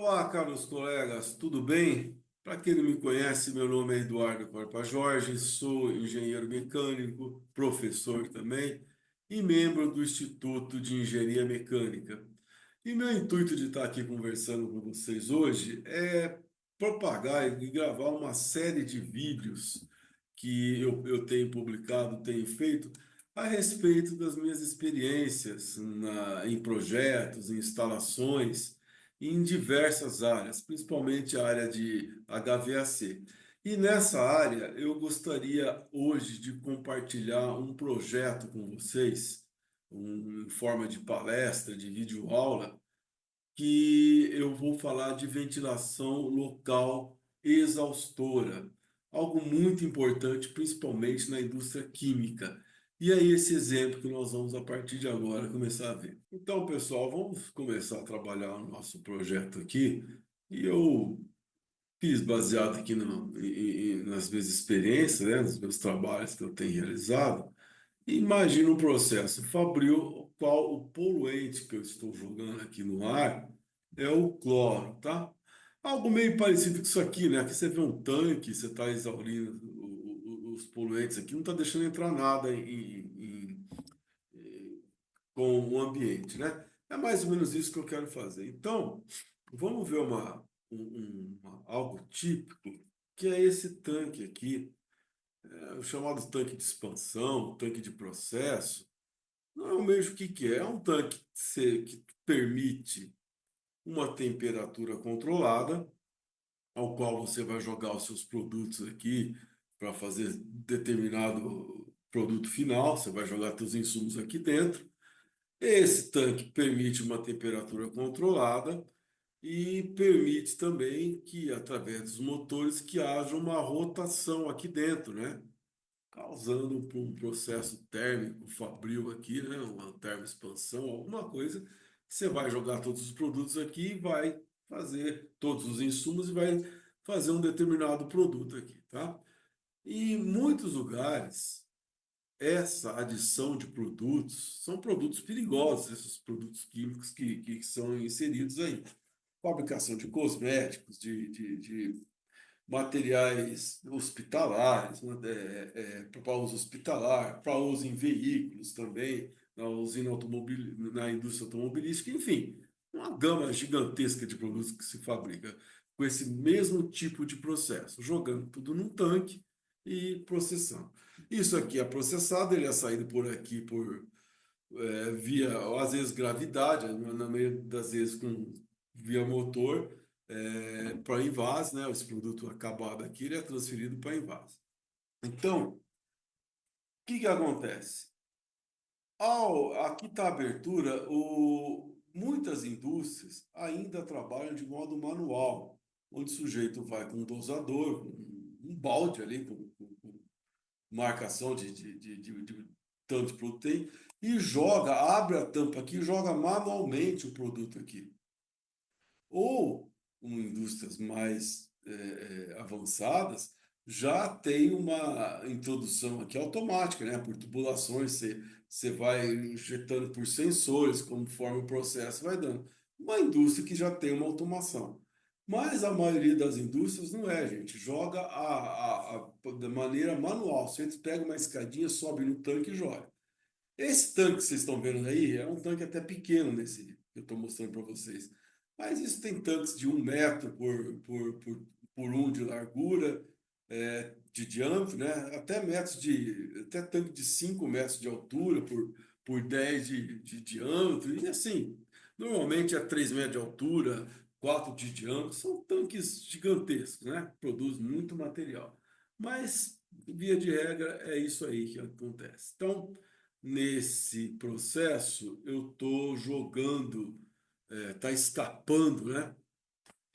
Olá, caros colegas, tudo bem? Para quem não me conhece, meu nome é Eduardo Corpa Jorge, sou engenheiro mecânico, professor também e membro do Instituto de Engenharia Mecânica. E meu intuito de estar aqui conversando com vocês hoje é propagar e gravar uma série de vídeos que eu tenho publicado, tenho feito a respeito das minhas experiências em projetos, em instalações, em diversas áreas, principalmente a área de HVAC. E nessa área eu gostaria hoje de compartilhar um projeto com vocês, em forma de palestra, de videoaula, que eu vou falar de ventilação local exaustora, algo muito importante, principalmente na indústria química. E é esse exemplo que nós vamos, a partir de agora, começar a ver. Então, pessoal, vamos começar a trabalhar o nosso projeto aqui. E eu fiz baseado aqui nas minhas experiências, né, nos meus trabalhos que eu tenho realizado. Imagina um processo fabril, qual o poluente que eu estou jogando aqui no ar é o cloro, tá? Algo meio parecido com isso aqui, né? Aqui você vê um tanque, você está exaurindo os poluentes aqui, não está deixando entrar nada com o ambiente, né? É mais ou menos isso que eu quero fazer. Então, vamos ver algo típico, que é esse tanque aqui, o chamado tanque de expansão, tanque de processo. Normalmente, o que que é? É um tanque que permite uma temperatura controlada, ao qual você vai jogar os seus produtos aqui para fazer determinado produto final. Você vai jogar seus insumos aqui dentro. Esse tanque permite uma temperatura controlada e permite também que, através dos motores, que haja uma rotação aqui dentro, né? Causando um processo térmico fabril aqui, né? Uma termoexpansão, alguma coisa, que você vai jogar todos os produtos aqui e vai fazer todos os insumos e vai fazer um determinado produto aqui, tá? E em muitos lugares, essa adição de produtos são produtos perigosos, esses produtos químicos que são inseridos aí. Fabricação de cosméticos, de materiais hospitalares, né, para uso hospitalar, para uso em veículos também, na usina automobil, na indústria automobilística, enfim, uma gama gigantesca de produtos que se fabrica com esse mesmo tipo de processo, jogando tudo num tanque e processando. Isso aqui é processado, ele é saído por aqui via, às vezes, gravidade, na maioria das vezes via motor, para envase, né? Esse produto acabado aqui, ele é transferido para envase. Então, o que que acontece? Aqui está a abertura, muitas indústrias ainda trabalham de modo manual, onde o sujeito vai com um dosador, um balde ali, com marcação de tanto de produto tem, e joga, abre a tampa aqui e joga manualmente o produto aqui. Ou indústrias mais avançadas já tem uma introdução aqui automática, né? Por tubulações, você vai injetando por sensores, conforme o processo vai dando. Uma indústria que já tem uma automação. Mas a maioria das indústrias não é, gente. Joga da maneira manual. Você pega uma escadinha, sobe no tanque e joga. Esse tanque que vocês estão vendo aí é um tanque até pequeno nesse que eu estou mostrando para vocês. Mas isso tem tanques de 1 metro por um de largura, de diâmetro, né? Até tanque de 5 metros de altura por 10 de diâmetro. E assim, normalmente é 3 metros de altura, 4 de diâmetro. São tanques gigantescos, né? Produz muito material. Mas, via de regra, é isso aí que acontece. Então, nesse processo, eu estou jogando, está escapando, né?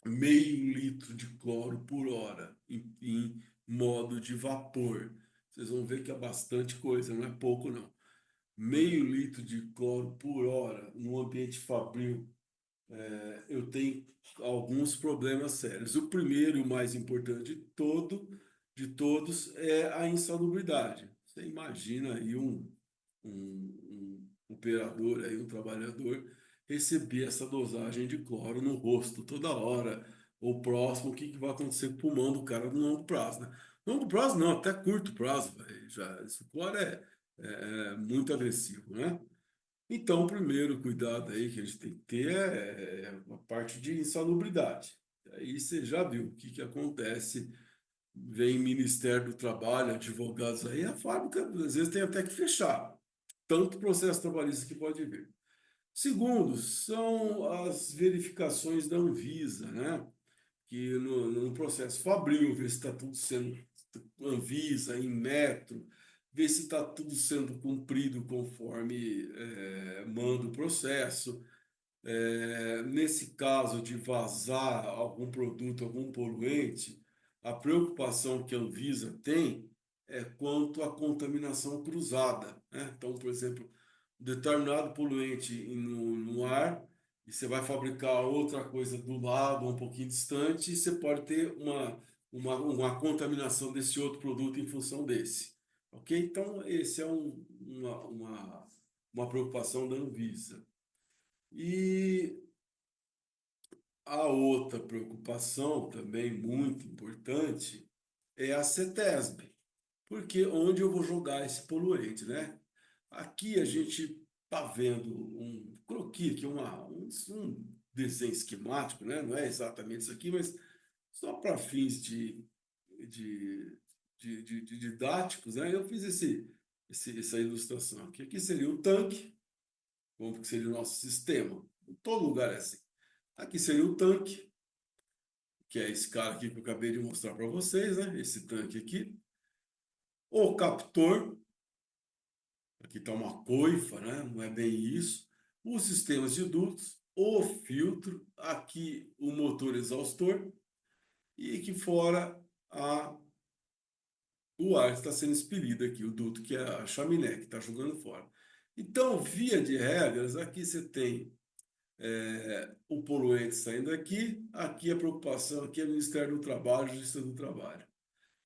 Meio litro de cloro por hora em modo de vapor. Vocês vão ver que é bastante coisa, não é pouco não. Meio litro de cloro por hora no ambiente fabril, eu tenho alguns problemas sérios. O primeiro e o mais importante de todos é a insalubridade. Você imagina aí um operador, aí, um trabalhador, receber essa dosagem de cloro no rosto toda hora, ou próximo, o que que vai acontecer com o pulmão do cara no longo prazo, né? Longo prazo não, até curto prazo, velho, já, esse cloro é muito agressivo, né? Então, o primeiro cuidado aí que a gente tem que ter é a parte de insalubridade. Aí você já viu o que que acontece, vem Ministério do Trabalho, advogados aí, a fábrica às vezes tem até que fechar, tanto processo trabalhista que pode vir. Segundo, são as verificações da Anvisa, né? Que no processo Fabril, ver se está tudo sendo Anvisa, Inmetro, ver se está tudo sendo cumprido conforme manda o processo. Nesse caso de vazar algum produto, algum poluente, a preocupação que a Anvisa tem é quanto à contaminação cruzada, né? Então, por exemplo, um determinado poluente no ar, e você vai fabricar outra coisa do lado, um pouquinho distante, e você pode ter uma contaminação desse outro produto em função desse. Ok? Então, esse é uma preocupação da Anvisa. E a outra preocupação, também muito importante, é a CETESB, porque onde eu vou jogar esse poluente, né? Aqui a gente está vendo um croquis, aqui um desenho esquemático, né? Não é exatamente isso aqui, mas só para fins de, de didáticos, né? Eu fiz essa ilustração aqui. Aqui seria o tanque, como que seria o nosso sistema. Em todo lugar é assim. Aqui seria o tanque, que é esse cara aqui que eu acabei de mostrar para vocês, né? Esse tanque aqui. O captor, aqui está uma coifa, né? Não é bem isso. Os sistemas de dutos, o filtro, aqui o motor exaustor e aqui fora o ar que está sendo expelido aqui, o duto, que é a chaminé que está jogando fora. Então, via de regras, aqui você tem o poluente saindo aqui, aqui a preocupação, aqui é o Ministério do Trabalho, Justiça do Trabalho.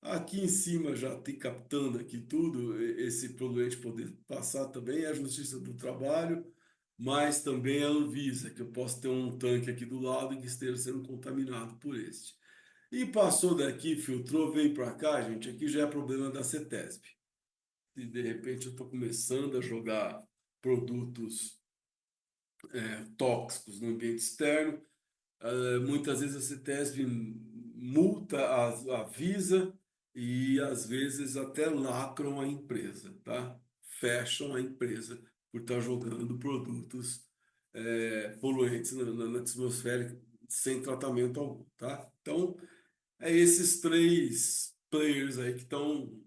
Aqui em cima já tem captando aqui tudo, esse poluente poder passar também é a Justiça do Trabalho, mas também a Anvisa, que eu posso ter um tanque aqui do lado que esteja sendo contaminado por este. E passou daqui, filtrou, veio para cá, gente, aqui já é problema da CETESB. E de repente eu estou começando a jogar produtos tóxicos no ambiente externo, muitas vezes a CETESB multa, avisa e às vezes até lacram a empresa, tá? Fecham a empresa por estar jogando produtos poluentes na atmosfera sem tratamento algum, tá? Então, é esses três players aí que estão,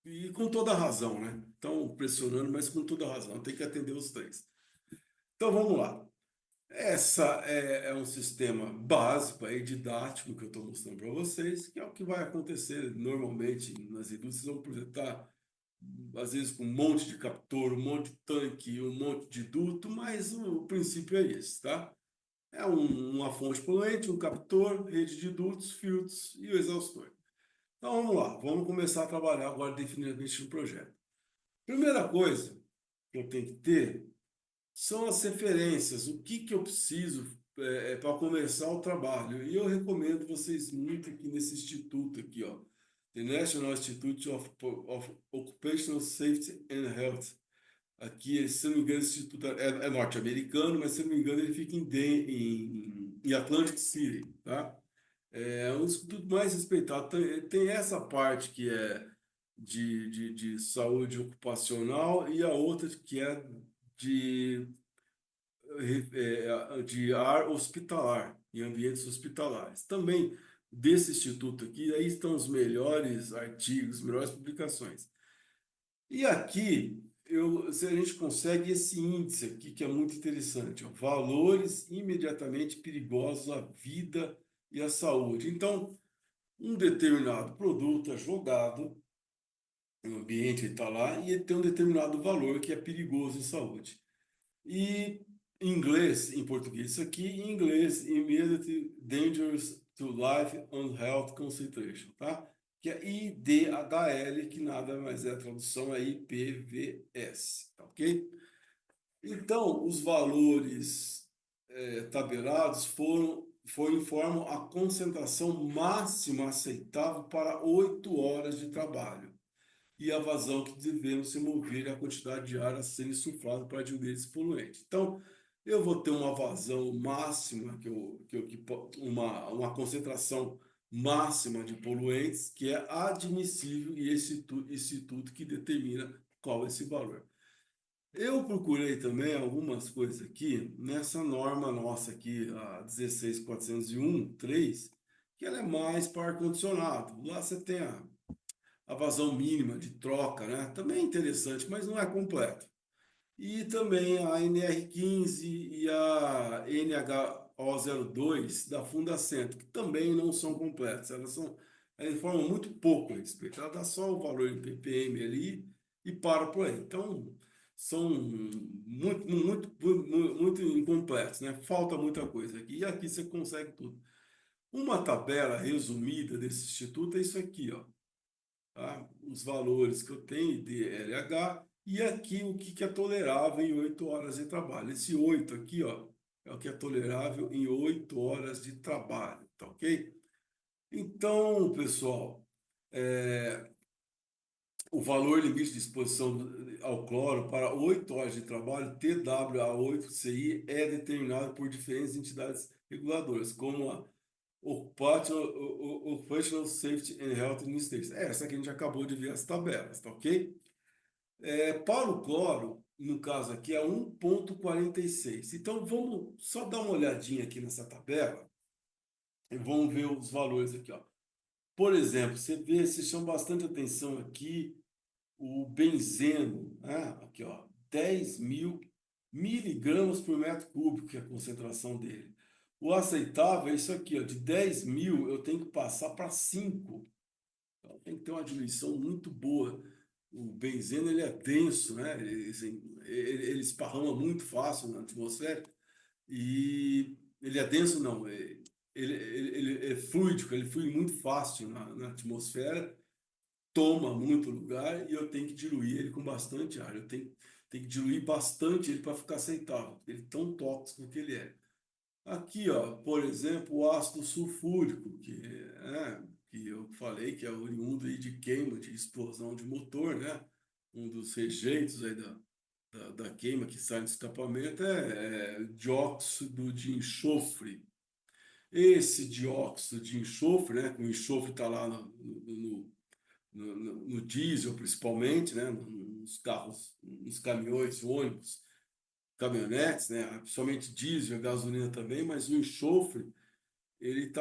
e com toda razão, né? Estão pressionando, mas com toda razão, tem que atender os três. Então, vamos lá. Essa é um sistema básico aí, didático, que eu estou mostrando para vocês, que é o que vai acontecer normalmente nas indústrias. Vão projetar, às vezes, com um monte de captor, um monte de tanque, um monte de duto, mas o princípio é esse, tá? É uma fonte poluente, um captor, rede de dutos, filtros e o exaustor. Então vamos lá, vamos começar a trabalhar agora definitivamente no projeto. Primeira coisa que eu tenho que ter são as referências, o que que eu preciso para começar o trabalho. E eu recomendo vocês muito aqui nesse instituto aqui, ó, The National Institute of Occupational Safety and Health. Aqui, se não me engano, esse instituto é norte-americano, mas se não me engano ele fica em Atlantic City, tá? É um instituto mais respeitado. Tem essa parte que é de saúde ocupacional e a outra que é de de ar hospitalar, em ambientes hospitalares. Também desse instituto aqui, aí estão os melhores artigos, melhores publicações. E aqui, se a gente consegue esse índice aqui, que é muito interessante, ó, valores imediatamente perigosos à vida e à saúde. Então, um determinado produto é jogado no ambiente, ele está lá, e ele tem um determinado valor que é perigoso à saúde. E em inglês, em português, isso aqui, em inglês, Immediate Dangerous to Life and Health Concentration, tá? Que é IDHL, que nada mais é a tradução, é IPVS, tá ok? Então, os valores tabelados informam a concentração máxima aceitável para 8 horas de trabalho e a vazão que devemos remover e a quantidade de ar a ser insuflado para diminuir esse poluente. Então, eu vou ter uma vazão máxima, uma concentração máxima de poluentes que é admissível e esse instituto que determina qual é esse valor. Eu procurei também algumas coisas aqui nessa norma nossa aqui, a 16401.3, que ela é mais para ar-condicionado. Lá você tem a vazão mínima de troca, né? Também é interessante, mas não é completo. E também a NR15 e a NHO02 da Fundacentro, que também não são completas. Elas informam muito pouco a respeito. Ela dá só o valor em ppm ali e para por aí. Então, são muito incompletos, né? Falta muita coisa aqui. E aqui você consegue tudo. Uma tabela resumida desse instituto é isso aqui, ó, tá? Os valores que eu tenho de LH e aqui o que é tolerável em 8 horas de trabalho. Esse 8 aqui, ó, é o que é tolerável em 8 horas de trabalho, tá ok? Então, pessoal, o valor limite de exposição ao cloro para 8 horas de trabalho, TWA8CI, é determinado por diferentes entidades reguladoras, como a Occupational Safety and Health Administration. Essa aqui a gente acabou de ver as tabelas, tá ok? Para o cloro, no caso aqui, é 1,46. Então, vamos só dar uma olhadinha aqui nessa tabela e vamos ver os valores aqui, ó. Por exemplo, você chama bastante atenção aqui o benzeno, né? Aqui, ó, 10.000 miligramas por metro cúbico, que é a concentração dele. O aceitável é isso aqui, ó, de 10.000 eu tenho que passar para 5. Então, tem que ter uma diluição muito boa. O benzeno ele é denso, né? Ele esparrama muito fácil na atmosfera e ele é denso, não. Ele é fluídico, ele flui muito fácil na atmosfera, toma muito lugar e eu tenho que diluir ele com bastante ar. Tenho que diluir bastante ele para ficar aceitável. Ele é tão tóxico que ele é. Aqui, ó, por exemplo, o ácido sulfúrico, que eu falei que é oriundo aí de queima, de explosão de motor, né? Um dos rejeitos aí da queima que sai do escapamento é dióxido de enxofre. Esse dióxido de enxofre, né? Que o enxofre está lá no diesel, principalmente, né? Nos carros, nos caminhões, ônibus, caminhonetes, né? Principalmente diesel, gasolina também, mas o enxofre ele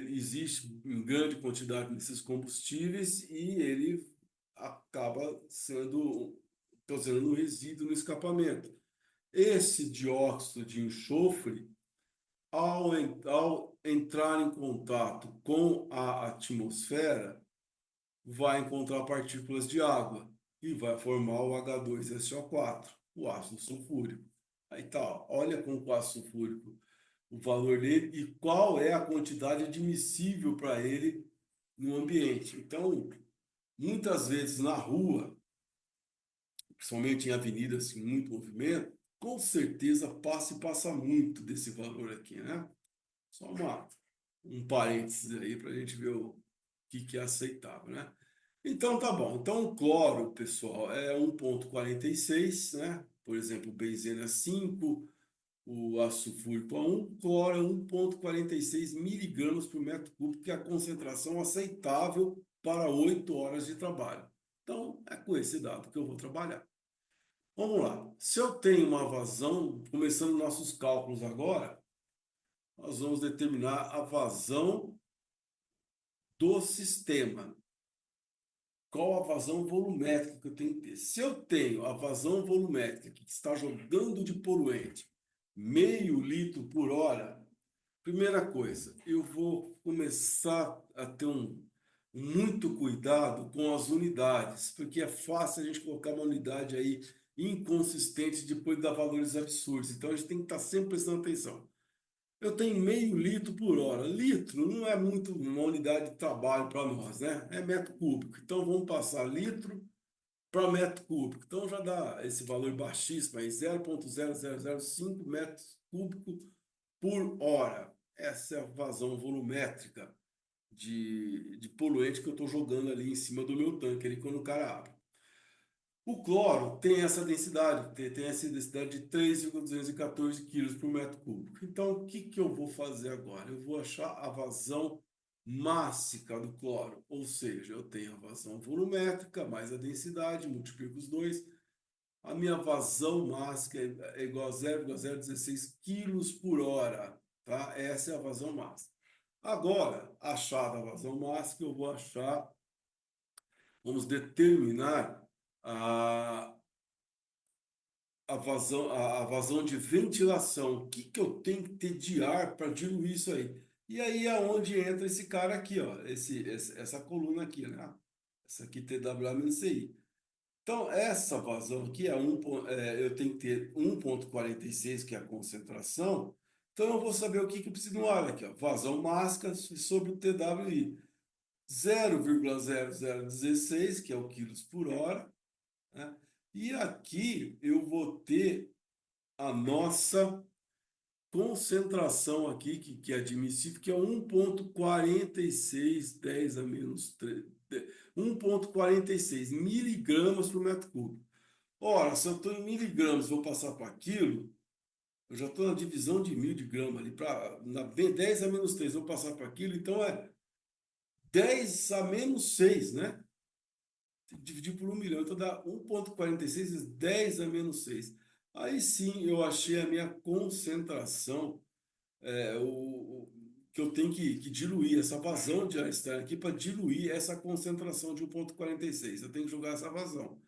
existe em grande quantidade nesses combustíveis e ele acaba sendo causando um resíduo no escapamento. Esse dióxido de enxofre, ao entrar em contato com a atmosfera, vai encontrar partículas de água e vai formar o H2SO4, o ácido sulfúrico. Aí tá, ó, olha com o ácido sulfúrico o valor dele e qual é a quantidade admissível para ele no ambiente. Então, muitas vezes na rua, principalmente em avenidas com muito movimento, com certeza passa e passa muito desse valor aqui, né? Só um parênteses aí para a gente ver o que é aceitável, né? Então tá bom. Então o cloro, pessoal, é 1,46, né? Por exemplo, o benzeno é 5, o ácido sulfúrico é 1, cloro é 1,46 miligramas por metro cúbico, que é a concentração aceitável para 8 horas de trabalho. Então é com esse dado que eu vou trabalhar. Vamos lá. Se eu tenho uma vazão, começando nossos cálculos agora, nós vamos determinar a vazão do sistema. Qual a vazão volumétrica que eu tenho que ter? Se eu tenho a vazão volumétrica que está jogando de poluente 0,5 litro por hora, primeira coisa, eu vou começar a ter muito cuidado com as unidades, porque é fácil a gente colocar uma unidade aí inconsistente depois dar valores absurdos. Então a gente tem que estar sempre prestando atenção. Eu tenho 0,5 litro por hora. Litro não é muito uma unidade de trabalho para nós, né? É metro cúbico. Então vamos passar litro para metro cúbico. Então já dá esse valor baixíssimo aí, 0,0005 metros cúbicos por hora. Essa é a vazão volumétrica de poluente que eu estou jogando ali em cima do meu tanque, ali quando o cara abre. O cloro tem essa densidade, tem essa densidade de 3,214 quilos por metro cúbico. Então, o que que eu vou fazer agora? Eu vou achar a vazão mássica do cloro, ou seja, eu tenho a vazão volumétrica mais a densidade, multiplico os dois, a minha vazão máxima é igual a 0,016 quilos por hora, tá? Essa é a vazão máxima. Agora, achada a vazão máxima, eu vou achar, vamos determinar a, a vazão de ventilação. O que que eu tenho que ter de ar para diluir isso aí? E aí é onde entra esse cara aqui, ó, essa coluna aqui, né? Essa aqui TWA-CI. Então, essa vazão aqui eu tenho que ter 1,46, que é a concentração. Então, eu vou saber o que que eu preciso no ar aqui, ó. Vazão máxima sobre o TWI. 0,0016, que é o quilos por hora, né? E aqui eu vou ter a nossa concentração aqui, que é admissível, que é 1,46, 10 a menos 3, 1,46 miligramas por metro cúbico. Ora, se eu estou em miligramas, vou passar para quilo, eu já estou na divisão de mil de grama ali, para 10 a menos 3 vou passar para quilo, então é 10 a menos 6, né? Dividir por 1 milhão, então dá 1,46 vezes 10 a menos 6. Aí sim eu achei a minha concentração, que eu tenho que diluir essa vazão de ar externo aqui para diluir essa concentração de 1,46. Eu tenho que jogar essa vazão.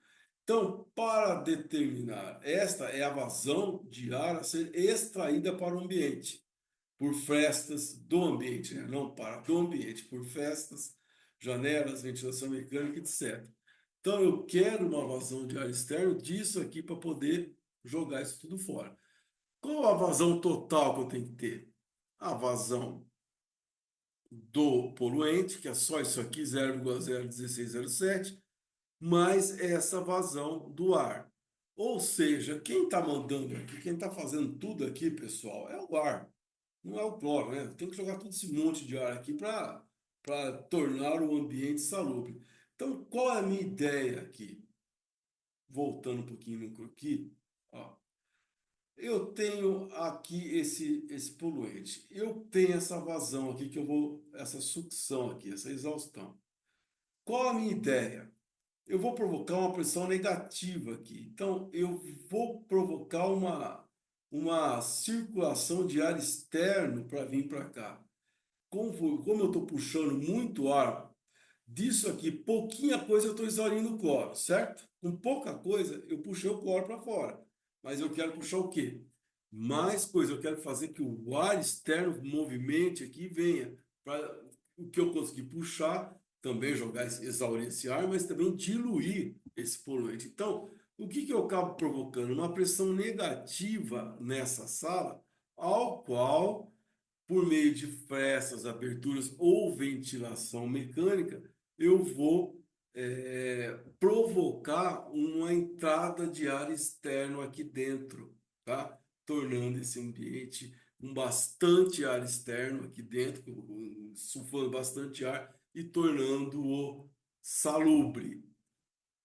Então, para determinar, esta é a vazão de ar a ser extraída para o ambiente, por frestas do ambiente, né? Não para do ambiente, por festas, janelas, ventilação mecânica, etc. Então, eu quero uma vazão de ar externo disso aqui para poder jogar isso tudo fora. Qual a vazão total que eu tenho que ter? A vazão do poluente, que é só isso aqui, 0,01607, mais essa vazão do ar. Ou seja, quem está mandando aqui, quem está fazendo tudo aqui, pessoal, é o ar, não é o cloro, né? Tem que jogar todo esse monte de ar aqui para tornar o ambiente salubre. Então, qual é a minha ideia aqui? Voltando um pouquinho no croquis, ó, eu tenho aqui esse poluente. Eu tenho essa vazão aqui essa sucção aqui, essa exaustão. Qual a minha ideia? Eu vou provocar uma pressão negativa aqui. Então, eu vou provocar uma circulação de ar externo para vir para cá. Como eu estou puxando muito ar disso aqui, pouquinha coisa eu estou exaurindo o cloro, certo? Com pouca coisa eu puxei o cloro para fora. Mas eu quero puxar o quê? Mais coisa. Eu quero fazer que o ar externo movimente aqui e venha. Para o que eu conseguir puxar, também jogar, exaurir esse ar, mas também diluir esse poluente. Então, o que que eu acabo provocando? Uma pressão negativa nessa sala, ao qual por meio de frestas, aberturas ou ventilação mecânica, eu vou provocar uma entrada de ar externo aqui dentro, tá? Tornando esse ambiente com bastante ar externo aqui dentro, sufando bastante ar e tornando-o salubre.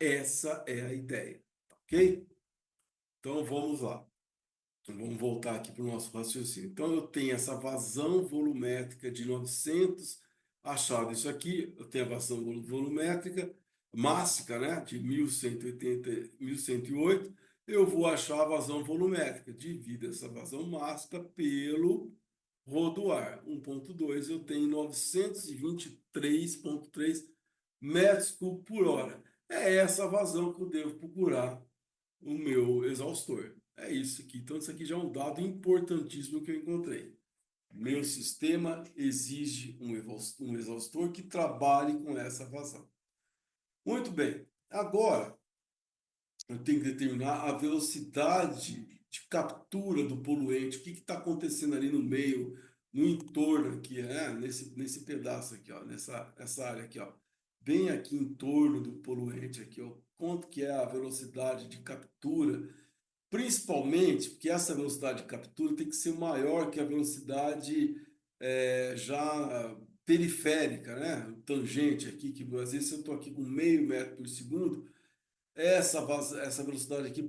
Essa é a ideia, tá ok? Então vamos lá. Então, vamos voltar aqui para o nosso raciocínio. Então, eu tenho essa vazão volumétrica de 900 achado isso aqui, eu tenho a vazão volumétrica mássica, né, de 1180, 1108, eu vou achar a vazão volumétrica, divido essa vazão mássica pelo rho do ar, 1,2, eu tenho 923,3 metros cúbicos por hora. É essa vazão que eu devo procurar o meu exaustor. É isso aqui. Então, isso aqui já é um dado importantíssimo que eu encontrei. Meu sistema exige um exaustor que trabalhe com essa vazão. Muito bem. Agora, eu tenho que determinar a velocidade de captura do poluente. O que está acontecendo ali no meio, no entorno aqui, né? Nesse pedaço aqui, ó, essa área aqui, ó. Bem aqui em torno do poluente aqui, ó. Quanto que é a velocidade de captura Principalmente porque essa velocidade de captura tem que ser maior que a velocidade já periférica, né? Tangente aqui, que às vezes eu estou aqui com meio metro por segundo, essa velocidade aqui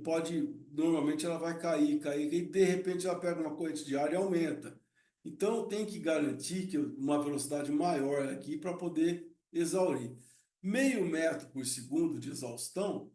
normalmente ela vai cair, e de repente ela pega uma corrente de ar e aumenta. Então tem que garantir que uma velocidade maior aqui para poder exaurir. Meio metro por segundo de exaustão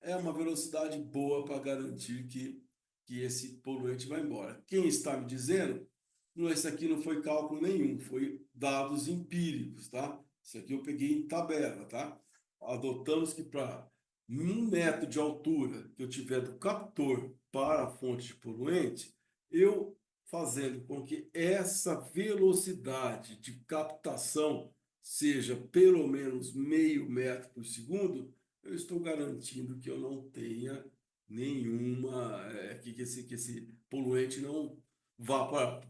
é uma velocidade boa para garantir que esse poluente vai embora. Quem está me dizendo, não, esse aqui não foi cálculo nenhum, foi dados empíricos, tá? Isso aqui eu peguei em tabela, tá? Adotamos que para 1 metro de altura que eu tiver do captor para a fonte de poluente, eu fazendo com que essa velocidade de captação seja pelo menos meio metro por segundo, eu estou garantindo que eu não tenha nenhuma, que esse poluente não vá para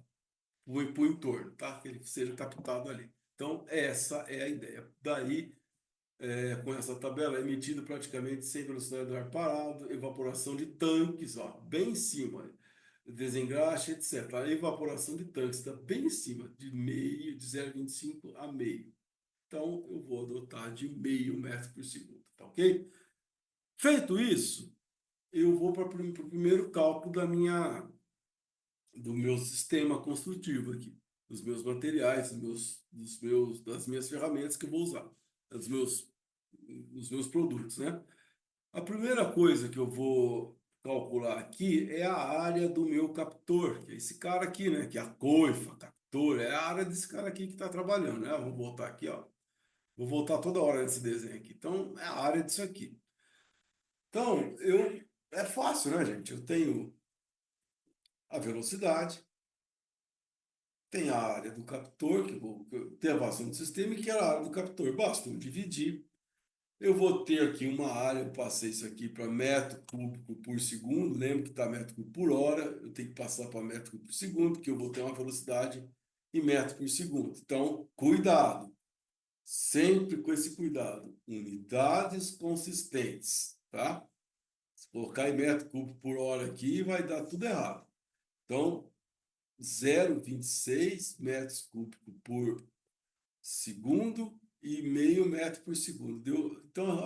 o entorno, tá? Que ele seja captado ali. Então, essa é a ideia. Daí, com essa tabela, é medido praticamente sem velocidade do ar parado, evaporação de tanques, ó, bem em cima, desengraxe, etc. A evaporação de tanques está bem em cima, de 0,25 a meio. Então, eu vou adotar de meio metro por segundo, tá ok? Feito isso, eu vou para o primeiro cálculo do meu sistema construtivo aqui, dos meus materiais, das minhas ferramentas que eu vou usar, dos meus, dos meus produtos, né? A primeira coisa que eu vou calcular aqui é a área do meu captor, que é esse cara aqui, né? Que é a coifa, captor, é a área desse cara aqui que está trabalhando, né? Vou voltar aqui, ó. Vou voltar toda hora nesse desenho aqui. Então, é a área disso aqui. Então, é fácil, né, gente? Eu tenho a velocidade, tem a área do captor, que eu tenho a vazão do sistema, e que era a área do captor. Basta eu dividir. Eu vou ter aqui uma área, eu passei isso aqui para metro cúbico por segundo. Lembra que está metro cúbico por hora, eu tenho que passar para metro cúbico por segundo, porque eu vou ter uma velocidade em metro por segundo. Então, cuidado, sempre com esse cuidado. Unidades consistentes, tá? Se colocar em metro cúbico por hora aqui, vai dar tudo errado. Então, 0,26 metros cúbicos por segundo e meio metro por segundo. Deu, então,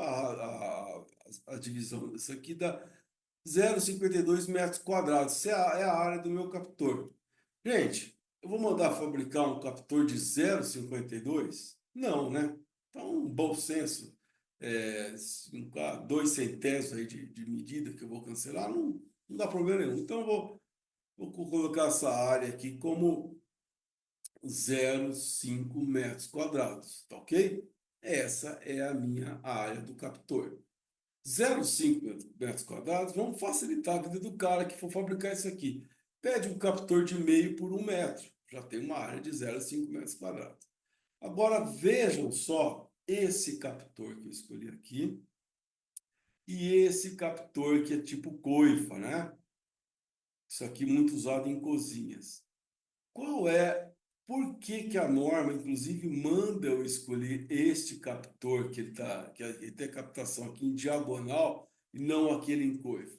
a divisão disso aqui dá 0,52 metros quadrados. Isso é a área do meu captor. Gente, eu vou mandar fabricar um captor de 0,52? Não, né? Então, um bom senso, 2 centésimos aí de medida que eu vou cancelar, não dá problema nenhum. Então, vou colocar essa área aqui como 0,5 metros quadrados, tá ok? Essa é a minha área do captor. 0,5 metros quadrados, vamos facilitar a vida do cara que for fabricar isso aqui. Pede um captor de meio por 1 metro, já tem uma área de 0,5 metros quadrados. Agora vejam só esse captor que eu escolhi aqui e esse captor que é tipo coifa, né? Isso aqui muito usado em cozinhas. Qual é, por que que a norma, inclusive, manda eu escolher este captor ele tem a captação aqui em diagonal e não aquele em coifa?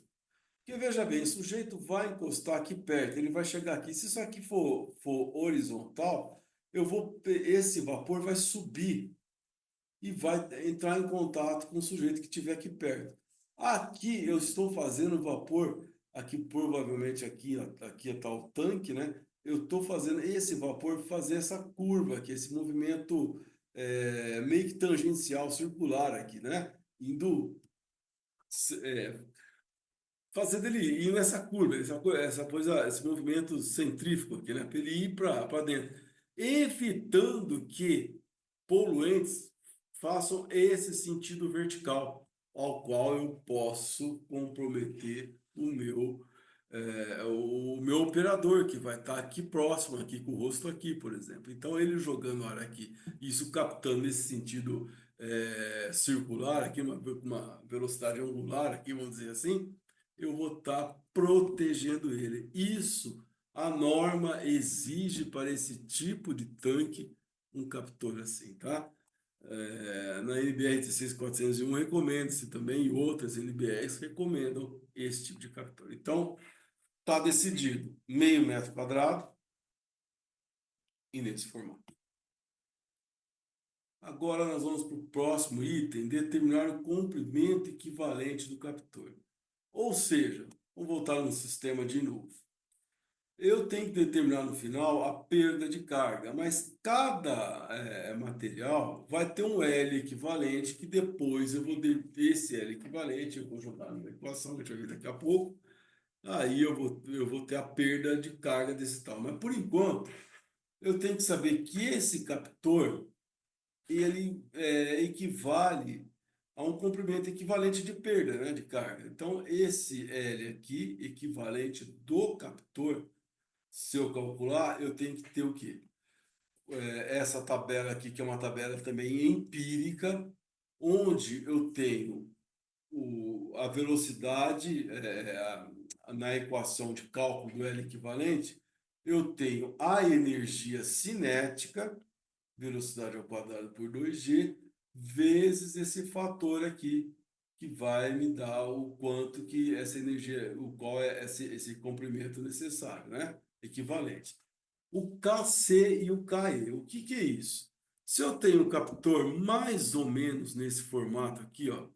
Porque veja bem, o sujeito vai encostar aqui perto, ele vai chegar aqui. Se isso aqui for horizontal, esse vapor vai subir e vai entrar em contato com o sujeito que estiver aqui perto. Aqui eu estou fazendo vapor, aqui provavelmente aqui está o tanque, né? Eu estou fazendo esse vapor fazer essa curva aqui, esse movimento meio que tangencial, circular aqui, né? Indo, é, fazendo ele ir nessa curva, essa coisa, esse movimento centrífugo aqui, né? Para ele ir para dentro, evitando que poluentes façam esse sentido vertical, ao qual eu posso comprometer o meu operador, que vai estar aqui próximo, aqui com o rosto aqui, por exemplo. Então, ele jogando ar aqui, isso captando nesse sentido circular, aqui, uma velocidade angular, aqui, vamos dizer assim, eu vou estar protegendo ele. Isso a norma exige para esse tipo de tanque um captor assim, tá? Na NBR 16401 recomenda-se também, e outras NBRs recomendam esse tipo de captor. Então, está decidido, meio metro quadrado e nesse formato. Agora nós vamos para o próximo item, determinar o comprimento equivalente do captor. Ou seja, vamos voltar no sistema de novo. Eu tenho que determinar no final a perda de carga, mas cada material vai ter um L equivalente que depois eu vou esse L equivalente, eu vou jogar numa equação que a gente vai ver daqui a pouco. Aí eu vou ter a perda de carga desse tal. Mas por enquanto, eu tenho que saber que esse captor ele equivale a um comprimento equivalente de perda, né, de carga. Então, esse L aqui, equivalente do captor, se eu calcular, eu tenho que ter o quê? Essa tabela aqui, que é uma tabela também empírica, onde eu tenho a velocidade na equação de cálculo do L equivalente, eu tenho a energia cinética, velocidade ao quadrado por 2g, vezes esse fator aqui, que vai me dar o quanto que essa energia, o qual é esse comprimento necessário, né? Equivalente. O KC e o KE, o que que é isso? Se eu tenho um captor mais ou menos nesse formato aqui, ó,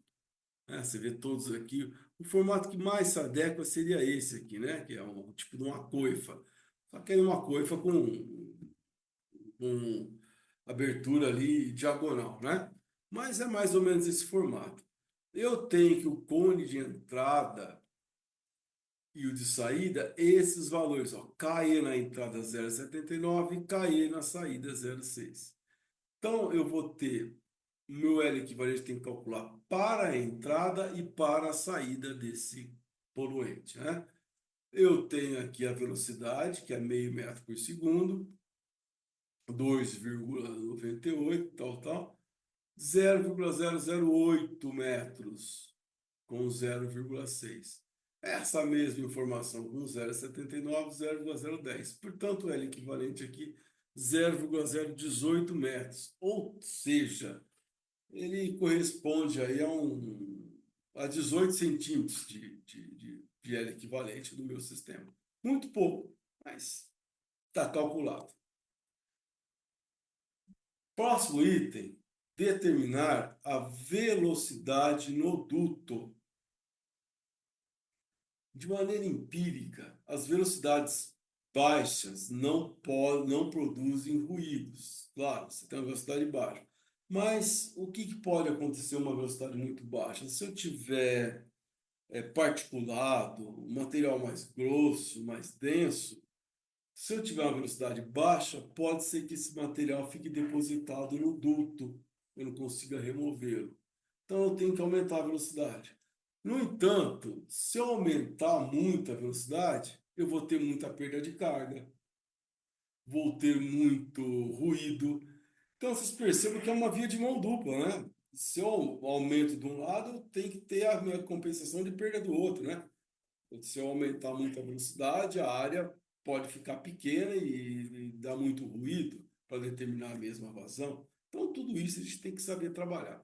né? Você vê todos aqui, o formato que mais se adequa seria esse aqui, né? Que é um tipo de uma coifa. Só que é uma coifa com abertura ali diagonal, né? Mas é mais ou menos esse formato. Eu tenho que o cone de entrada e o de saída, esses valores, ó, KE na entrada 0,79 e KE na saída 0,6. Então, eu vou ter o meu L equivalente, tem que calcular para a entrada e para a saída desse poluente, né? Eu tenho aqui a velocidade, que é meio metro por segundo, 2,98, tal, 0,008 metros com 0,6. Essa mesma informação com 0,79, 0,010. Portanto, L equivalente aqui 0,018 metros. Ou seja, ele corresponde aí a 18 centímetros de L equivalente do meu sistema. Muito pouco, mas está calculado. Próximo item, determinar a velocidade no duto. De maneira empírica, as velocidades baixas não produzem ruídos. Claro, você tem uma velocidade baixa. Mas o que pode acontecer a uma velocidade muito baixa? Se eu tiver particulado, um material mais grosso, mais denso, se eu tiver uma velocidade baixa, pode ser que esse material fique depositado no duto, eu não consiga removê-lo. Então eu tenho que aumentar a velocidade. No entanto, se eu aumentar muito a velocidade, eu vou ter muita perda de carga, vou ter muito ruído. Então vocês percebem que é uma via de mão dupla, né? Se eu aumento de um lado, eu tenho que ter a minha compensação de perda do outro, né? Se eu aumentar muito a velocidade, a área pode ficar pequena e dar muito ruído para determinar a mesma vazão. Então, tudo isso a gente tem que saber trabalhar.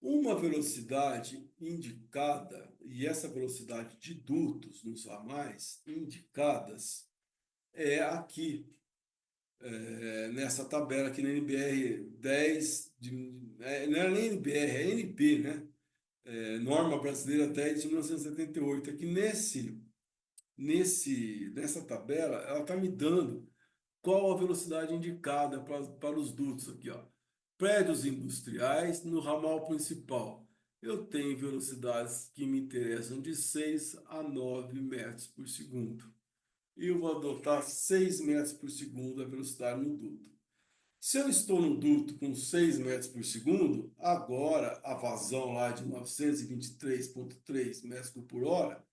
Uma velocidade indicada, e essa velocidade de dutos nos ramais indicadas, é aqui, nessa tabela aqui na NBR 10, não é nem NBR, é NB, né? Norma Brasileira 10 de 1978. Aqui nessa tabela, ela está me dando qual a velocidade indicada para os dutos aqui, ó. Prédios industriais no ramal principal. Eu tenho velocidades que me interessam de 6 a 9 metros por segundo. E eu vou adotar 6 metros por segundo a velocidade no duto. Se eu estou no duto com 6 metros por segundo, agora a vazão lá de 923,3 metros por hora.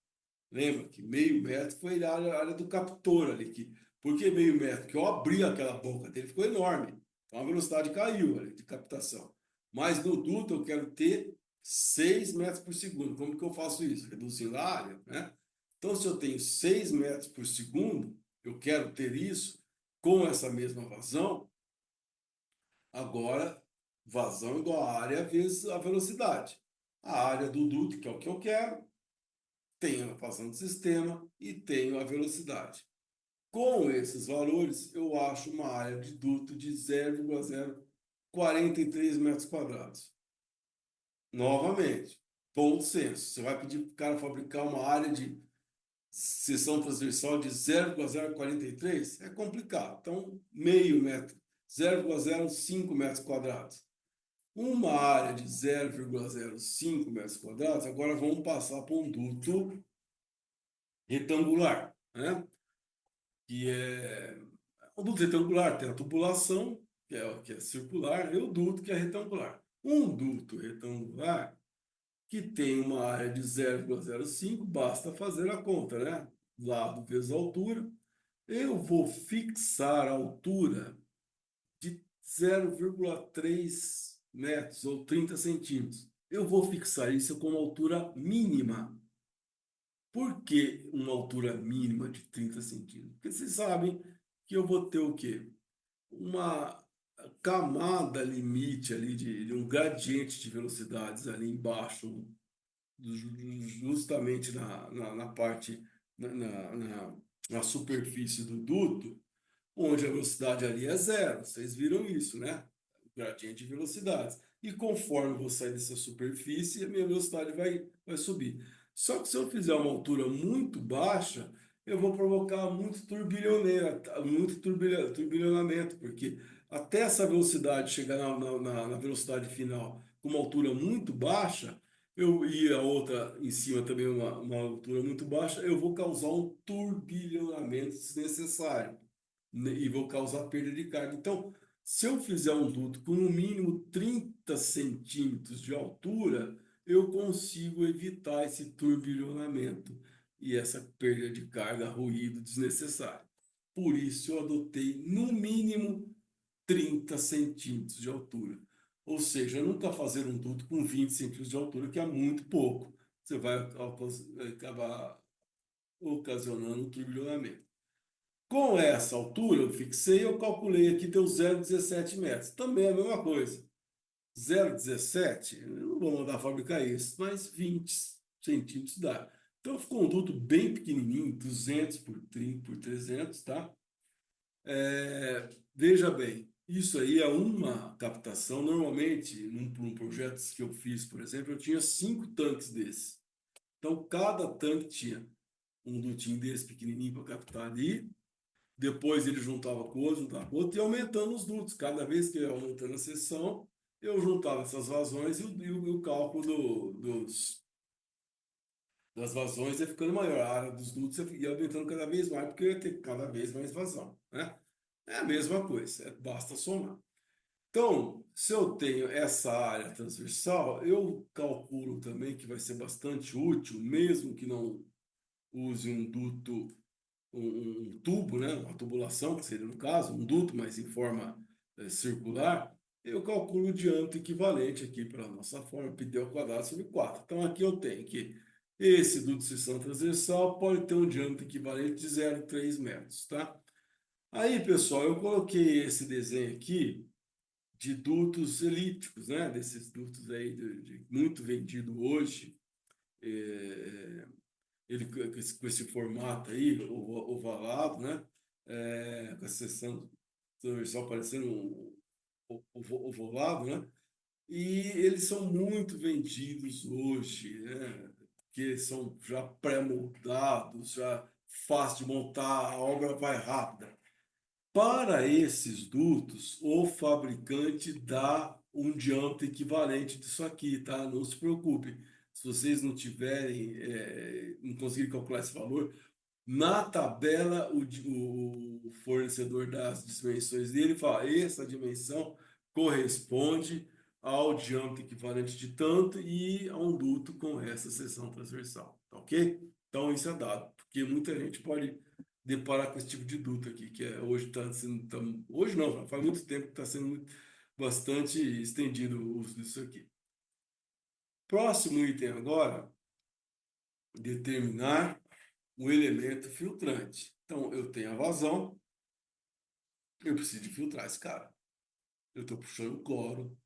Lembra que meio metro foi a área do captor ali. Por que meio metro? Que eu abri aquela boca dele, ficou enorme. Então a velocidade caiu ali de captação. Mas no duto eu quero ter 6 metros por segundo. Como que eu faço isso? Reduzindo a área, né? Então, se eu tenho 6 metros por segundo, eu quero ter isso com essa mesma vazão. Agora Vazão igual a área vezes a velocidade. A área do duto, que é o que eu quero, tenho a vazão do sistema e tenho a velocidade. Com esses valores, eu acho uma área de duto de 0,043 metros quadrados. Novamente, bom senso. Você vai pedir para o cara fabricar uma área de seção transversal de 0,043? É complicado. Então, meio metro, 0,05 metros quadrados. Uma área de 0,05 metros quadrados, agora vamos passar para um duto retangular, né? Que é o duto retangular tem a tubulação, que é circular, e o duto que é retangular. Um duto retangular que tem uma área de 0,05, basta fazer a conta, né? Lado vezes altura. Eu vou fixar a altura de 0,3 metros ou 30 centímetros. Eu vou fixar isso como altura mínima. Por que uma altura mínima de 30 centímetros? Porque vocês sabem que eu vou ter o quê? Uma camada limite ali de um gradiente de velocidades ali embaixo, justamente na parte, na superfície do duto, onde a velocidade ali é zero. Vocês viram isso, né? O gradiente de velocidades. E conforme eu vou sair dessa superfície, a minha velocidade vai subir. Só que se eu fizer uma altura muito baixa, eu vou provocar muito turbilhonamento, porque até essa velocidade chegar na velocidade final com uma altura muito baixa, e a outra em cima também uma altura muito baixa, eu vou causar um turbilhonamento desnecessário, né, e vou causar perda de carga. Então, se eu fizer um duto com no mínimo 30 centímetros de altura, eu consigo evitar esse turbilhonamento e essa perda de carga, ruído desnecessário. Por isso, eu adotei no mínimo 30 centímetros de altura. Ou seja, nunca fazer um duto com 20 centímetros de altura, que é muito pouco. Você vai acabar ocasionando um turbilhonamento. Com essa altura, eu fixei, eu calculei aqui, deu 0,17 metros. Também é a mesma coisa. 0,17, eu não vou mandar fabricar isso, mas 20 centímetros dá. Então ficou um duto bem pequenininho, 200 por 30 por 300, tá? Veja bem, isso aí é uma captação. Normalmente, num projeto que eu fiz, por exemplo, eu tinha 5 tanques desses. Então cada tanque tinha um dutinho desse pequenininho para captar ali. Depois ele juntava com o outro, e aumentando os dutos. Cada vez que eu ia aumentando a seção, eu juntava essas vazões e o cálculo das vazões ia ficando maior. A área dos dutos ia aumentando cada vez mais, porque eu ia ter cada vez mais vazão, né? É a mesma coisa, basta somar. Então, se eu tenho essa área transversal, eu calculo também que vai ser bastante útil, mesmo que não use um duto um tubo, né, uma tubulação, que seria no caso, um duto, mas em forma circular, eu calculo o diâmetro equivalente aqui para a nossa forma, π ao quadrado sobre 4. Então aqui eu tenho que esse duto de seção transversal pode ter um diâmetro equivalente de 0,3 metros, tá? Aí, pessoal, eu coloquei esse desenho aqui de dutos elípticos, né? Desses dutos aí muito vendido hoje, é, ele com esse formato aí, ovalado, né? Com a seção transversal parecendo ovalado, né? E eles são muito vendidos hoje, né? Porque são já pré-moldados, já fácil de montar, a obra vai rápida. Para esses dutos, o fabricante dá um diâmetro equivalente disso aqui, tá? Não se preocupe. Se vocês não tiverem, não conseguirem calcular esse valor, na tabela o fornecedor dá as dimensões dele e fala: essa dimensão corresponde ao diâmetro equivalente de tanto e a um duto com essa seção transversal, tá ok? Então isso é dado, porque muita gente pode deparar com esse tipo de duto aqui, que hoje está sendo, hoje não, faz muito tempo que está sendo bastante estendido o uso disso aqui. Próximo item agora, determinar o elemento filtrante. Então, eu tenho a vazão, eu preciso de filtrar esse cara. Eu estou puxando cloro,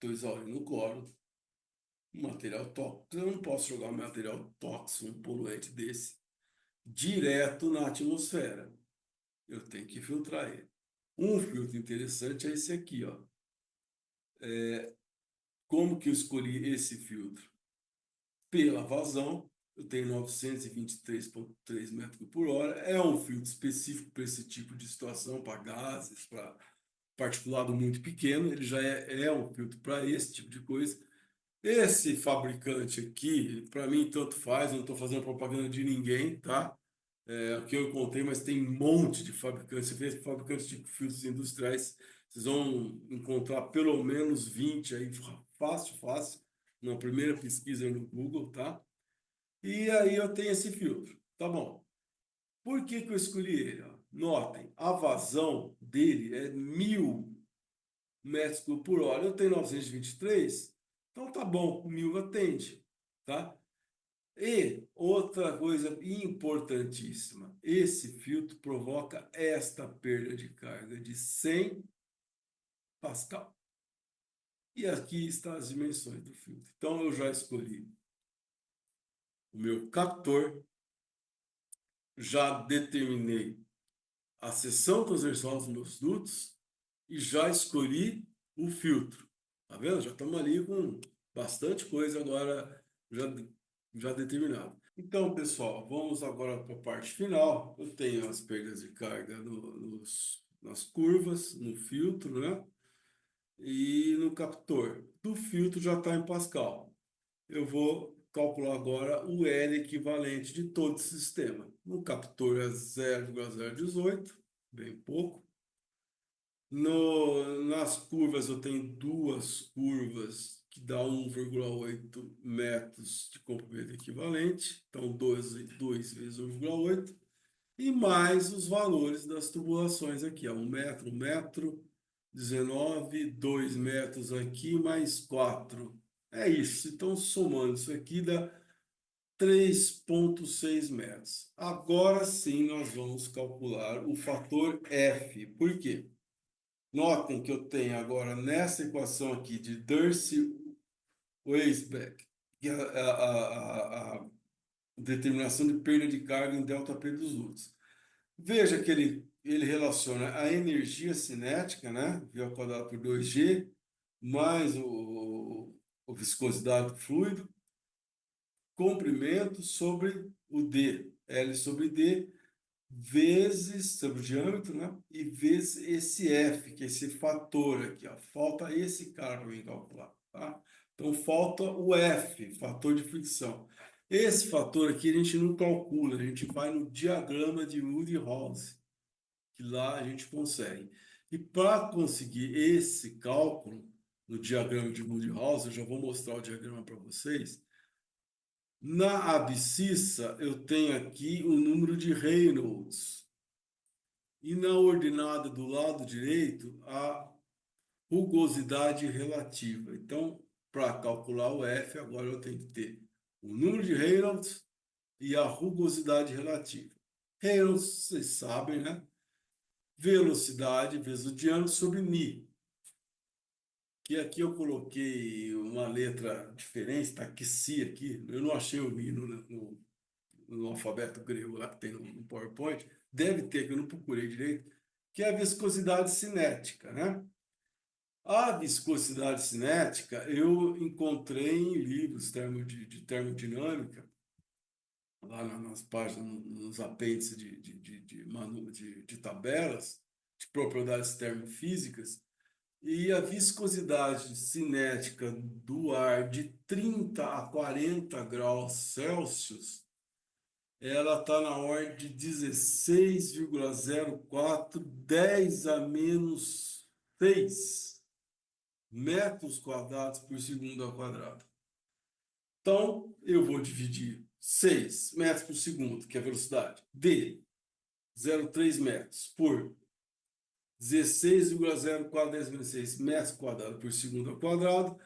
estou exaurindo o cloro, um material tóxico. Eu não posso jogar um material tóxico, um poluente desse, direto na atmosfera. Eu tenho que filtrar ele. Um filtro interessante é esse aqui, ó. Como que eu escolhi esse filtro? Pela vazão, eu tenho 923,3 metros por hora. É um filtro específico para esse tipo de situação, para gases, para particulado muito pequeno. Ele já é um filtro para esse tipo de coisa. Esse fabricante aqui, para mim, tanto faz, eu não estou fazendo propaganda de ninguém, tá? É o que eu encontrei, mas tem um monte de fabricantes. Você vê fabricantes de filtros industriais, vocês vão encontrar pelo menos 20 aí, fácil, fácil, na primeira pesquisa no Google, tá? E aí eu tenho esse filtro, tá bom. Por que que eu escolhi ele? Ó? Notem, a vazão dele é 1.000 metros por hora. Eu tenho 923, então tá bom, o 1.000 atende, tá? E outra coisa importantíssima, esse filtro provoca esta perda de carga de 100 pascal. E aqui estão as dimensões do filtro. Então eu já escolhi o meu captor, já determinei a seção transversal dos meus dutos e já escolhi o filtro. Tá vendo? Já estamos ali com bastante coisa agora já, já determinado. Então, pessoal, vamos agora para a parte final. Eu tenho as perdas de carga nas curvas, no filtro, né? E no captor. Do filtro já está em Pascal. Eu vou calcular agora o L equivalente de todo o sistema. No captor é 0,018, bem pouco. Nas curvas eu tenho duas curvas que dá 1,8 metros de comprimento equivalente, então 2 vezes 1,8, e mais os valores das tubulações aqui, ó, 1 metro, 19, 2 metros aqui, mais 4. É isso, então somando isso aqui dá 3,6 metros. Agora sim nós vamos calcular o fator F. Por quê? Notem que eu tenho agora nessa equação aqui de Darcy-Weisbach, que é a determinação de perda de carga em ΔP dos dutos. Veja que ele relaciona a energia cinética, né, V ao quadrado por 2G, mais a viscosidade do fluido, comprimento sobre o D, L sobre D, vezes sobre o diâmetro, né? E vezes esse F, que é esse fator aqui, ó. Falta esse cara para mim calcular, tá? Então falta o F, fator de fricção. Esse fator aqui a gente não calcula, a gente vai no diagrama de Moody-Hawes, que lá a gente consegue. E para conseguir esse cálculo no diagrama de Moody-Hawes, eu já vou mostrar o diagrama para vocês. Na abscissa, eu tenho aqui o número de Reynolds. E na ordenada do lado direito, a rugosidade relativa. Então, para calcular o F, agora eu tenho que ter o número de Reynolds e a rugosidade relativa. Reynolds, vocês sabem, né? Velocidade vezes o diâmetro sobre μ. Que aqui eu coloquei uma letra diferente, está aqui si aqui. Eu não achei o μ no alfabeto grego lá que tem no PowerPoint. Deve ter, que eu não procurei direito, que é a viscosidade cinética, né? A viscosidade cinética eu encontrei em livros de termodinâmica, lá nas páginas, nos apêndices de tabelas de propriedades termofísicas, e a viscosidade cinética do ar de 30 a 40 graus Celsius, ela está na ordem de 16,04, 10 a menos 6 metros quadrados por segundo ao quadrado. Então, eu vou dividir 6 metros por segundo, que é a velocidade, de 0,3 metros por 16,04 10 menos 6 metros quadrados por segundo ao quadrado.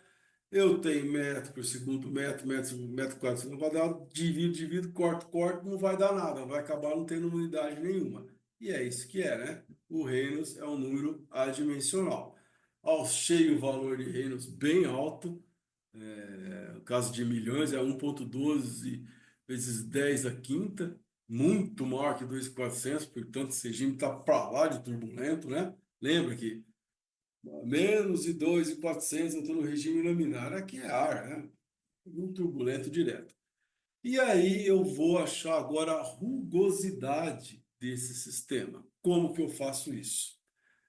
Eu tenho metro por segundo, metro quadrado por segundo quadrado, divido, corto, não vai dar nada, vai acabar não tendo unidade nenhuma. E é isso que é, né? O Reynolds é um número adimensional. Achei o valor de Reynolds bem alto. No caso de milhões, é 1,12 vezes 10 a quinta, muito maior que 2.400, portanto, esse regime está para lá de turbulento, né? Lembra que menos de 2.400 eu estou no regime laminar. Aqui é ar, né? Muito turbulento direto. E aí eu vou achar agora a rugosidade desse sistema. Como que eu faço isso?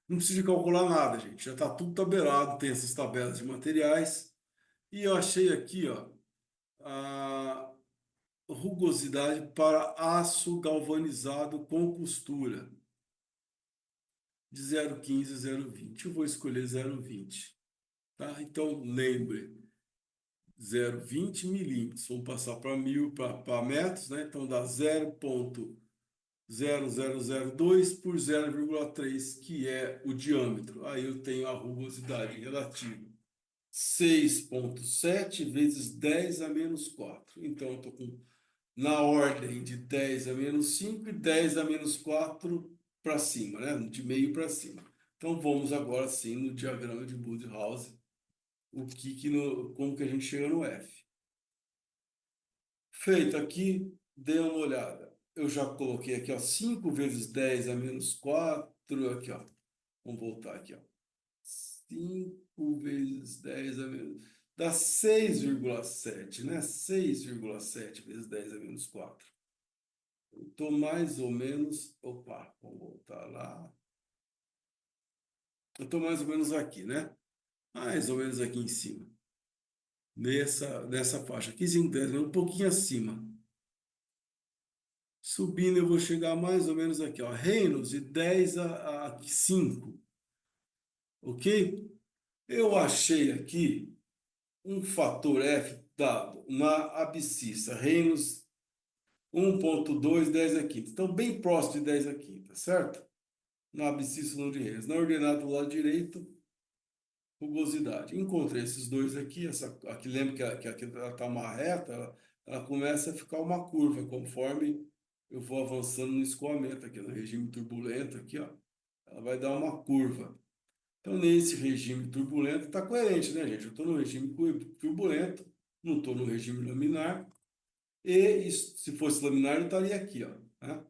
Não preciso de calcular nada, gente. Já está tudo tabelado, tem essas tabelas de materiais. E eu achei aqui, ó, a rugosidade para aço galvanizado com costura de 0,15 a 0,20. Eu vou escolher 0,20, tá? Então, lembre, 0,20 milímetros. Vamos passar para mil, para metros, né? Então, dá 0,0002 por 0,3, que é o diâmetro. Aí eu tenho a rugosidade relativa. 6,7 vezes 10 a menos 4. Então, eu estou com na ordem de 10 a menos 5 e 10 a menos 4 para cima, né? De meio para cima. Então, vamos agora sim no diagrama de Woodhouse, como que a gente chega no F. Feito aqui, dê uma olhada. Eu já coloquei aqui, ó, 5 vezes 10 a menos 4 aqui, ó. Vamos voltar aqui, ó. 5 vezes 10 a menos... Dá 6,7, né? 6,7 vezes 10 a menos 4. Eu estou mais ou menos... Opa, vamos voltar lá. Eu estou mais ou menos aqui, né? Mais ou menos aqui em cima. Nessa faixa. 15 em 10, um pouquinho acima. Subindo, eu vou chegar mais ou menos aqui, ó. Reynolds de 10 a 5. Ok? Eu achei aqui um fator F dado na abscissa. Reynolds 1,2, 10 a quinta. Então, bem próximo de 10 a quinta, certo? Na abscissa não de Reynolds. Na ordenada do lado direito, rugosidade. Encontrei esses dois aqui. Aqui lembra que aqui ela está uma reta, ela começa a ficar uma curva conforme eu vou avançando no escoamento aqui, no regime turbulento aqui, ó. Ela vai dar uma curva. Então, nesse regime turbulento, está coerente, né, gente? Eu estou no regime turbulento, não estou no regime laminar, e se fosse laminar, eu estaria aqui, ó, né?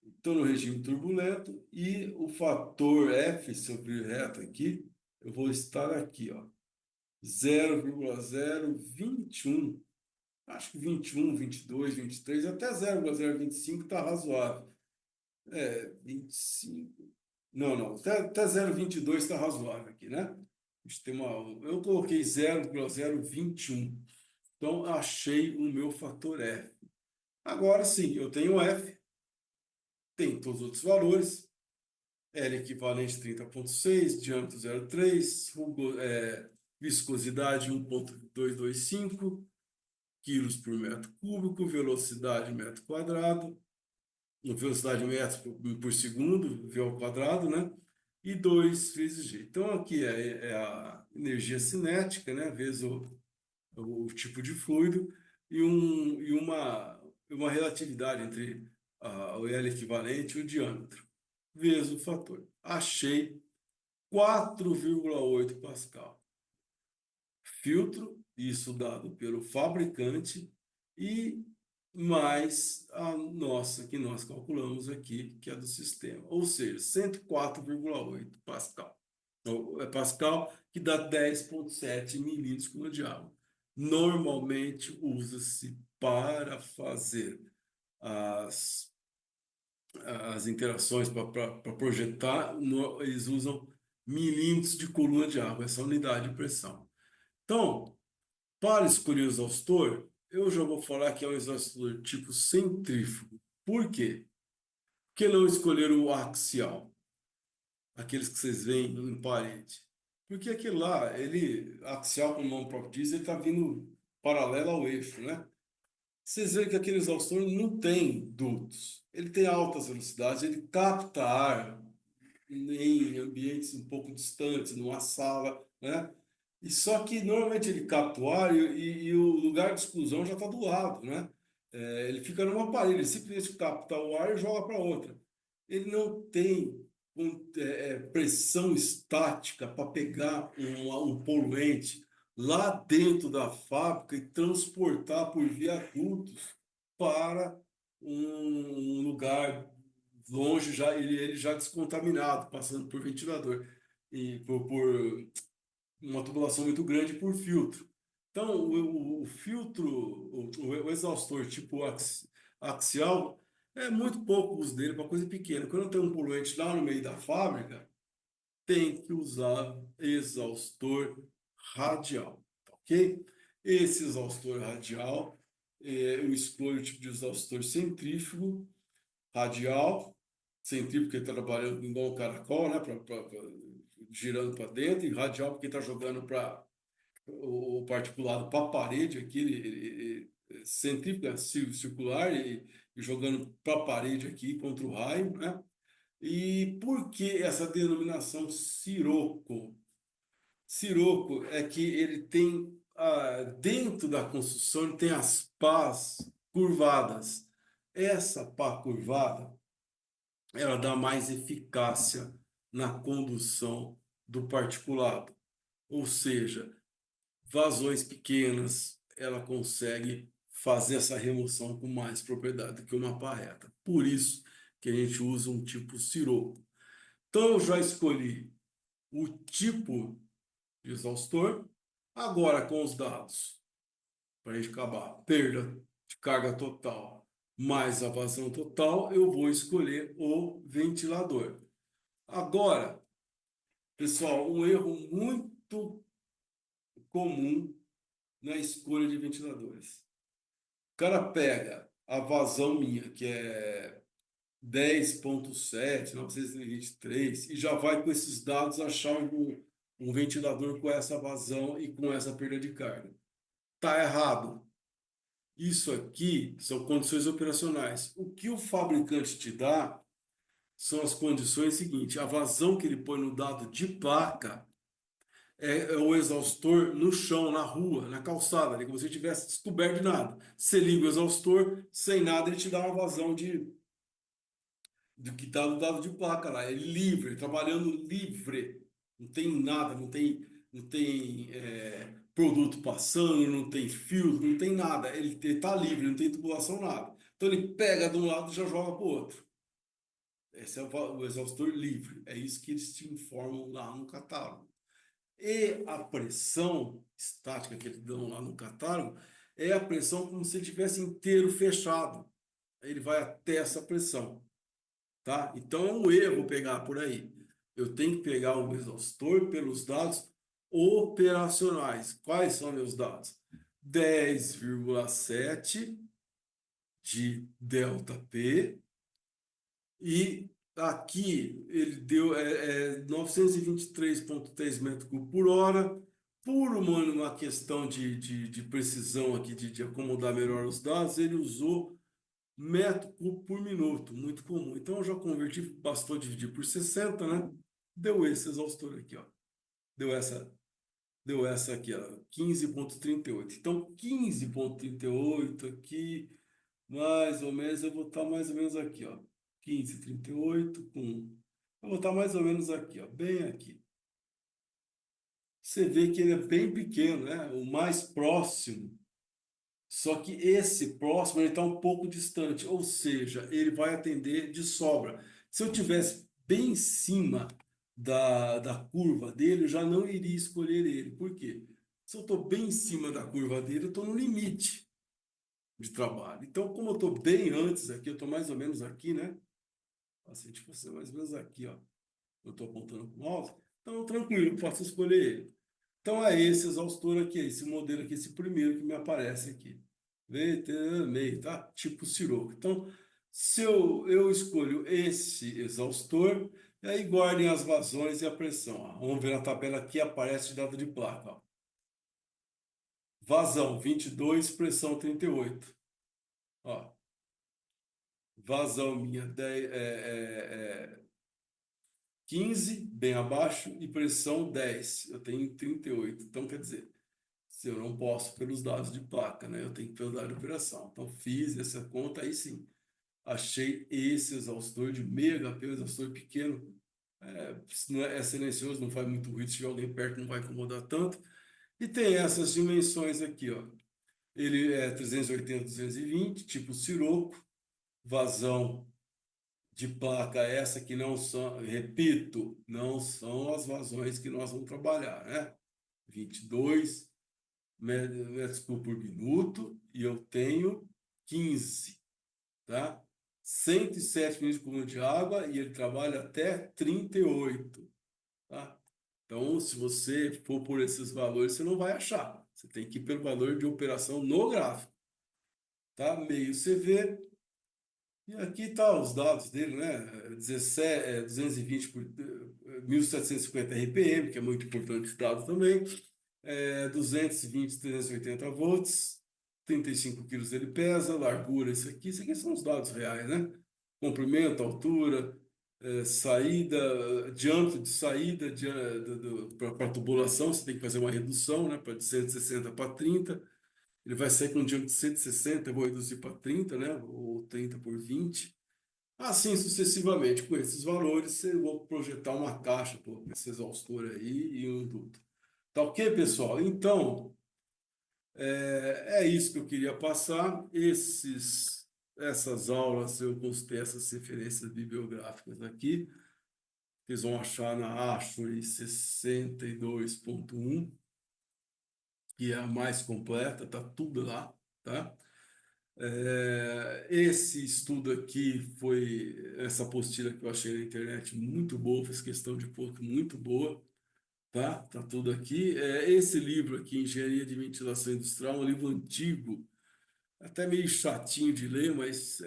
Estou no regime turbulento e o fator F, se eu vir reto aqui, eu vou estar aqui, ó, 0,021, acho que 21, 22, 23, até 0,025 está razoável. 25. Não, não. Até 0,22 está razoável aqui, né? A gente tem eu coloquei 0,021. Então, achei o meu fator F. Agora sim, eu tenho F, tem todos os outros valores. L equivalente a 30,6, diâmetro 0,3, viscosidade 1,225 quilos por metro cúbico, velocidade metro quadrado, velocidade metros por segundo, V ao quadrado, né? E 2 vezes G. Então, aqui é a energia cinética, né? Vezes o tipo de fluido e uma relatividade entre o L equivalente e o diâmetro, vezes o fator. Achei 4,8 Pascal. Filtro, isso dado pelo fabricante, e mais a nossa, que nós calculamos aqui, que é do sistema. Ou seja, 104,8 Pascal. É Pascal, que dá 10,7 milímetros cúbico de água. Normalmente usa-se para fazer as, as interações, para projetar, eles usam milímetros de coluna de água, essa unidade de pressão. Então, para escolher o exaustor, eu já vou falar que é um exaustor tipo centrífugo. Por quê? Por que não escolher o axial? Aqueles que vocês veem em parede. Porque aquele lá, ele, axial, como o nome próprio diz, ele está vindo paralelo ao eixo, né? Vocês veem que aquele exaustor não tem dutos. Ele tem altas velocidades, ele capta ar em ambientes um pouco distantes, numa sala, né? E só que normalmente ele capta o ar e o lugar de exclusão já está do lado, né? Ele fica numa parede, ele simplesmente capta o ar e joga para outra. Ele não tem pressão estática para pegar um poluente lá dentro da fábrica e transportar por viadutos para um lugar longe, já ele já descontaminado, passando por ventilador e por uma tubulação muito grande por filtro. Então, o filtro, o exaustor tipo axial, é muito pouco o uso dele para coisa pequena. Quando tem um poluente lá no meio da fábrica, tem que usar exaustor radial, tá ok? Esse exaustor radial, eu escolho o tipo de exaustor centrífugo, radial, centrífugo porque está trabalhando igual um caracol, né? Girando para dentro, e radial porque está jogando para o particulado para a parede aqui, centrífuga circular e jogando para a parede aqui contra o raio, né? E por que essa denominação siroco? Siroco é que ele tem, dentro da construção, ele tem as pás curvadas. Essa pá curvada, ela dá mais eficácia na condução do particulado. Ou seja, vazões pequenas, ela consegue fazer essa remoção com mais propriedade do que uma pá reta. Por isso que a gente usa um tipo siroco. Então, eu já escolhi o tipo de exaustor. Agora, com os dados, para a gente acabar, perda de carga total mais a vazão total, eu vou escolher o ventilador. Agora, pessoal, um erro muito comum na escolha de ventiladores. O cara pega a vazão minha, que é 10.7, 923, e já vai com esses dados achar um ventilador com essa vazão e com essa perda de carga. Tá errado. Isso aqui são condições operacionais. O que o fabricante te dá são as condições seguintes: a vazão que ele põe no dado de placa é o exaustor no chão, na rua, na calçada, ali, como se tivesse descoberto de nada. Você liga o exaustor, sem nada, ele te dá uma vazão do que está no dado de placa lá. É livre, trabalhando livre. Não tem nada, não tem produto passando, não tem filtro, não tem nada. Ele está livre, não tem tubulação, nada. Então ele pega de um lado e já joga para o outro. Esse é o exaustor livre. É isso que eles te informam lá no catálogo. E a pressão estática que eles dão lá no catálogo é a pressão como se ele tivesse inteiro fechado. Ele vai até essa pressão, tá? Então é um erro pegar por aí. Eu tenho que pegar o exaustor pelos dados operacionais. Quais são meus dados? 10,7 de ΔP e aqui ele deu 923,3 metros cúbicos por hora. Por uma questão de precisão aqui, de acomodar melhor os dados, ele usou metro cúbico por minuto, muito comum. Então eu já converti, bastou dividir por 60, né? Deu esse exaustor aqui, ó. Deu essa aqui, ó, 15,38. Então 15,38 aqui, mais ou menos, eu vou estar mais ou menos aqui, ó. 15,38 com. Eu vou estar mais ou menos aqui, ó, bem aqui. Você vê que ele é bem pequeno, né? O mais próximo. Só que esse próximo ele está um pouco distante, ou seja, ele vai atender de sobra. Se eu tivesse bem em cima da curva dele, eu já não iria escolher ele. Por quê? Se eu estou bem em cima da curva dele, eu estou no limite de trabalho. Então, como eu estou bem antes aqui, eu estou mais ou menos aqui, né? Assim, tipo assim, mais ou menos aqui, ó. Eu estou apontando com o mouse. Então, tranquilo, posso escolher ele. Então, é esse exaustor aqui, esse modelo aqui, esse primeiro que me aparece aqui. VT6, tá? Tipo Siroco. Então, se eu escolho esse exaustor, e aí guardem as vazões e a pressão. Ó. Vamos ver na tabela aqui, aparece dado de placa. Ó. Vazão 22, pressão 38. Ó. Vazão minha 15, bem abaixo, e pressão 10. Eu tenho 38. Então, quer dizer, se eu não posso pelos dados de placa, né? Eu tenho que pelo dado de operação. Então, fiz essa conta, aí sim. Achei esse exaustor de meio HP, um exaustor pequeno, Se não é silencioso, não faz muito ruído, se tiver alguém perto não vai incomodar tanto. E tem essas dimensões aqui, ó. Ele é 380, 220, tipo Sirocco, vazão de placa essa que não são, repito, não são as vazões que nós vamos trabalhar, né? 22 metros cúbicos por minuto e eu tenho 15, tá? 107 milímetros por de água e ele trabalha até 38, tá? Então, se você for por esses valores, você não vai achar. Você tem que ir pelo valor de operação no gráfico, tá? Meio CV. E aqui tá os dados dele, né? 17, 220 por 1750 RPM, que é muito importante esse dado também. 220, 380 volts, 35 quilos ele pesa, largura, isso aqui são os dados reais, né? Comprimento, altura, saída, diâmetro de saída para a tubulação, você tem que fazer uma redução, né? Para de 160 para 30. Ele vai sair com um diâmetro de 160, eu vou reduzir para 30, né? Ou 30 por 20. Assim sucessivamente, com esses valores, eu vou projetar uma caixa com esse exaustor aí e um duto. Tá ok, pessoal? Então, é isso que eu queria passar. Essas aulas, eu postei essas referências bibliográficas aqui. Vocês vão achar na Ashore 62.1, que é a mais completa, tá tudo lá, tá? Esse estudo aqui foi essa apostila que eu achei na internet muito boa, fiz questão de pôr muito boa, tá? Tá tudo aqui. Esse livro aqui, Engenharia de Ventilação Industrial, é um livro antigo, até meio chatinho de ler, mas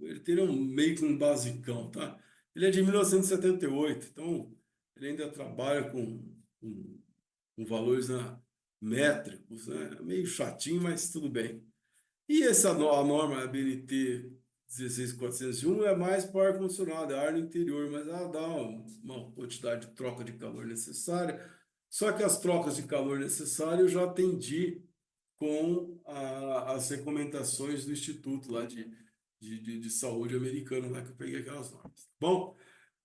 ele tem meio que um basicão, tá? Ele é de 1978, então ele ainda trabalha com, com valores métricos, né? Meio chatinho, mas tudo bem. E a norma BNT 16401 é mais para ar-condicionado, é ar no interior, mas ela dá uma quantidade de troca de calor necessária. Só que as trocas de calor necessárias eu já atendi com as recomendações do Instituto lá de Saúde americano, lá que eu peguei aquelas normas. Bom,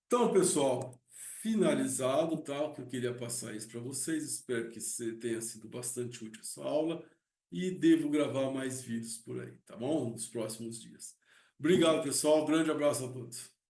então, pessoal, finalizado, tá? O que eu queria passar isso para vocês. Espero que tenha sido bastante útil essa aula e devo gravar mais vídeos por aí, tá bom? Nos próximos dias. Obrigado, pessoal. Grande abraço a todos.